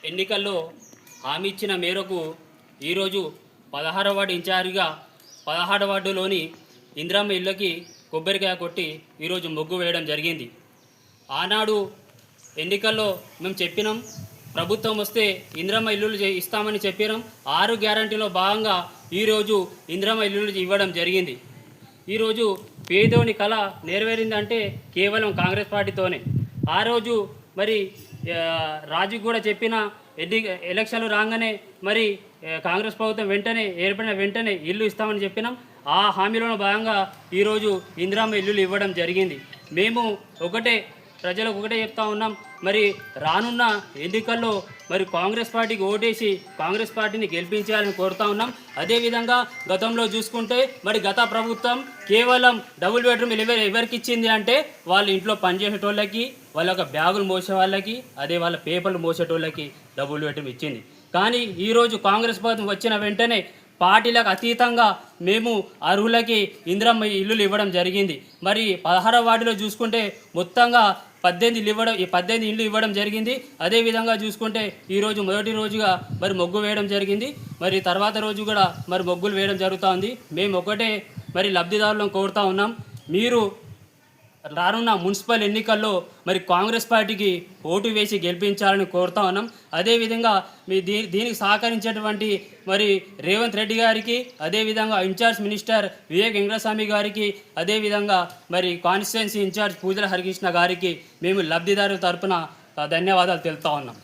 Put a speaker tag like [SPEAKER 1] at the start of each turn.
[SPEAKER 1] ఎన్నికల్లో హామీ ఇచ్చిన మేరకు ఈరోజు 16వ వార్డు ఇన్ఛార్జిగా 16వ వార్డులోని ఇందిరమ్మ ఇళ్ళకి కొబ్బరికాయ కొట్టి ఈరోజు మొగ్గు వేయడం జరిగింది. ఆనాడు ఎన్నికల్లో మేము చెప్పినాం, ప్రభుత్వం వస్తే ఇందిరమ్మ ఇల్లులు ఇస్తామని చెప్పినాం. 6 గ్యారంటీలో భాగంగా ఈరోజు ఇందిరమ్మ ఇల్లులు ఇవ్వడం జరిగింది. ఈరోజు పేదోని కళ నెరవేరిందంటే కేవలం కాంగ్రెస్ పార్టీతోనే. ఆ రోజు మరి రాజు కూడా చెప్పిన ఎలక్షన్లు రాగానే మరి కాంగ్రెస్ ప్రభుత్వం ఏర్పడిన వెంటనే ఇల్లు ఇస్తామని చెప్పినాం. ఆ హామీలో భాగంగా ఈరోజు ఇందిరమ్మ ఇల్లులు ఇవ్వడం జరిగింది. మేము ప్రజలకు ఒకటే చెప్తా ఉన్నాం, మరి రానున్న ఎన్నికల్లో మరి కాంగ్రెస్ పార్టీకి ఓటేసి కాంగ్రెస్ పార్టీని గెలిపించాలని కోరుతా ఉన్నాం. అదేవిధంగా గతంలో చూసుకుంటే మరి గత ప్రభుత్వం కేవలం డబుల్ బెడ్రూమ్ ఎవరికి ఇచ్చింది అంటే వాళ్ళ ఇంట్లో పనిచేసేటోళ్ళకి, వాళ్ళ యొక్క బ్యాగులు మోసే వాళ్ళకి, అదే వాళ్ళ పేపర్లు మోసేటోళ్ళకి డబుల్ బెడ్రూమ్ ఇచ్చింది. కానీ ఈరోజు కాంగ్రెస్ ప్రభుత్వం వచ్చిన వెంటనే పార్టీలకు అతీతంగా మేము అర్హులకి ఇందిరమ్మ ఇల్లులు ఇవ్వడం జరిగింది. మరి 16వ వార్డులో చూసుకుంటే మొత్తంగా 18 ఇళ్ళు ఇవ్వడం జరిగింది. అదేవిధంగా చూసుకుంటే ఈరోజు మొదటి రోజుగా మరి మొగ్గు వేయడం జరిగింది. మరి తర్వాత రోజు కూడా మరి మొగ్గులు వేయడం జరుగుతూ. మేము మరి లబ్ధిదారులను కోరుతా ఉన్నాం, మీరు రానున్న మున్సిపల్ ఎన్నికల్లో మరి కాంగ్రెస్ పార్టీకి ఓటు వేసి గెలిపించాలని కోరుతా ఉన్నాం. అదేవిధంగా దీనికి సహకరించేటువంటి మరి రేవంత్ రెడ్డి గారికి, అదేవిధంగా ఇన్ఛార్జ్ మినిస్టర్ వివేక్ వెంకటస్వామి గారికి, అదేవిధంగా మరి కాన్స్టిట్యుయెన్సీ ఇన్ఛార్జ్ పూజల హరికృష్ణ గారికి మేము లబ్ధిదారుల తరపున ధన్యవాదాలు తెలుపుతా ఉన్నాం.